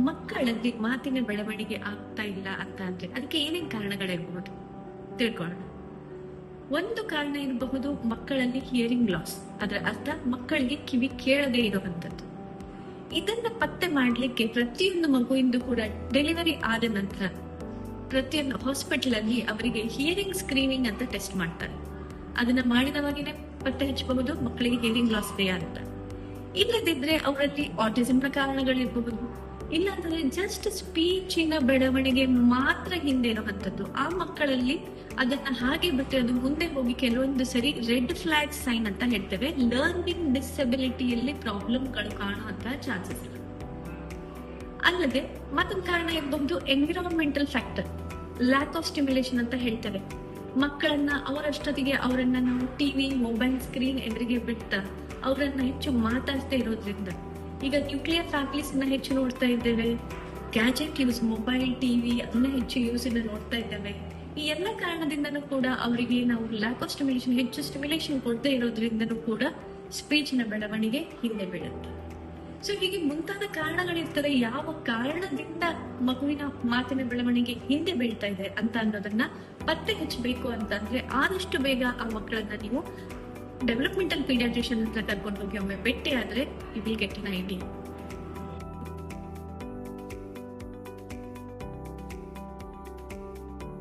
ಮಕ್ಕಳಲ್ಲಿ ಮಾತಿನ ಬೆಳವಣಿಗೆ ಆಗ್ತಾ ಇಲ್ಲ ಅಂತ ಅಂದ್ರೆ ಅದಕ್ಕೆ ಏನೇನ್ ಕಾರಣಗಳಿರ್ಬಹುದು ತಿಳ್ಕೊಳ್ಳೋಣ. ಒಂದು ಕಾರಣ ಇರಬಹುದು ಮಕ್ಕಳಲ್ಲಿ ಹಿಯರಿಂಗ್ ಲಾಸ್, ಅದರ ಅರ್ಥ ಮಕ್ಕಳಿಗೆ ಕಿವಿ ಕೇಳದೇ ಇರುವಂತದ್ದು. ಇದನ್ನ ಪತ್ತೆ ಮಾಡ್ಲಿಕ್ಕೆ ಪ್ರತಿಯೊಂದು ಮಗುವಿಂದು ಕೂಡ ಡೆಲಿವರಿ ಆದ ನಂತರ ಪ್ರತಿಯೊಂದು ಹಾಸ್ಪಿಟಲ್ ಅಲ್ಲಿ ಅವರಿಗೆ ಹಿಯರಿಂಗ್ ಸ್ಕ್ರೀನಿಂಗ್ ಅಂತ ಟೆಸ್ಟ್ ಮಾಡ್ತಾರೆ. ಅದನ್ನ ಮಾಡಿದವಾಗಿನೇ ಪತ್ತೆ ಹಚ್ಚಬಹುದು ಮಕ್ಕಳಿಗೆ ಹಿಯರಿಂಗ್ ಲಾಸ್ ಇದೆಯಾ ಅಂತ. ಇಲ್ಲದಿದ್ರೆ ಅವರಲ್ಲಿ ಆಟಿಸಮ್ ನ ಕಾರಣಗಳಿರಬಹುದು, ಇಲ್ಲಾಂತಂದ್ರೆ ಜಸ್ಟ್ ಸ್ಪೀಚಿನ ಬೆಳವಣಿಗೆ ಮಾತ್ರ ಹಿಂದೆ ಇರುವಂತದ್ದು. ಆ ಮಕ್ಕಳಲ್ಲಿ ಅದನ್ನ ಹಾಗೆ ಬಿಟ್ಟು ಅದು ಮುಂದೆ ಹೋಗಿ ಕೆಲವೊಂದು ಸರಿ ರೆಡ್ ಫ್ಲಾಗ್ ಸೈನ್ ಅಂತ ಹೇಳ್ತೇವೆ, ಲರ್ನಿಂಗ್ ಡಿಸಬಿಲಿಟಿಯಲ್ಲಿ ಪ್ರಾಬ್ಲಮ್ಗಳು ಕಾಣುವಂತಹ ಚಾನ್ಸಸ್ ಇದೆ. ಅಲ್ಲದೆ ಮತ್ತೊಂದು ಕಾರಣ ಇರಬಹುದು environmental factor, lack of stimulation ಅಂತ ಹೇಳ್ತೇವೆ. ಮಕ್ಕಳನ್ನ ಅವರಷ್ಟೊತ್ತಿಗೆ ಅವರನ್ನ ನಾವು ಟಿವಿ ಮೊಬೈಲ್ ಸ್ಕ್ರೀನ್ ಎದುರಿಗೆ ಬಿಟ್ಟ ಅವರನ್ನ ಹೆಚ್ಚು ಮಾತಾಡ್ತಾ ಇರೋದ್ರಿಂದ, ಈಗ ನ್ಯೂಕ್ಲಿಯರ್ ಫ್ಯಾಮಿಲೀಸ್ ಹೆಚ್ಚು ನೋಡ್ತಾ ಇದ್ದೇವೆ, ಗ್ಯಾಜೆಟ್ ಯೂಸ್ ಮೊಬೈಲ್ ಟಿವಿ ಅದನ್ನ ಹೆಚ್ಚು ಯೂಸ್ ನೋಡ್ತಾ ಇದ್ದೇವೆ. ಈ ಎಲ್ಲ ಕಾರಣದಿಂದನೂ ಕೂಡ ಅವರಿಗೆ ನಾವು ಲ್ಯಾಕ್ ಆಫ್ ಸ್ಟಿಮ್ಯುಲೇಷನ್, ಹೆಚ್ಚು ಸ್ಟಿಮ್ಯುಲೇಷನ್ ಕೊಡದೇ ಇರೋದ್ರಿಂದನೂ ಕೂಡ ಸ್ಪೀಚ್ ನ ಬೆಳವಣಿಗೆ ಹಿಂದೆ ಬೀಳುತ್ತೆ. ಸೊ ಹೀಗೆ ಮುಂತಾದ ಕಾರಣಗಳಿರ್ತದೆ. ಯಾವ ಕಾರಣದಿಂದ ಮಗುವಿನ ಮಾತಿನ ಬೆಳವಣಿಗೆ ಹಿಂದೆ ಬೀಳ್ತಾ ಇದೆ ಅಂತ ಅನ್ನೋದನ್ನ ಪತ್ತೆ ಹಚ್ಚಬೇಕು ಅಂತಂದ್ರೆ ಆದಷ್ಟು ಬೇಗ ಆ ಮಕ್ಕಳನ್ನ ನೀವು ಡೆವಲಪ್ಮೆಂಟಲ್ ಪೀಡಿಯಾಟ್ರಿಷಿಯನ್ ಹತ್ರ ಕರ್ಕೊಂಡು ಹೋಗಿ ಒಮ್ಮೆ ಭೇಟಿ ಆದ್ರೆ you will get an idea.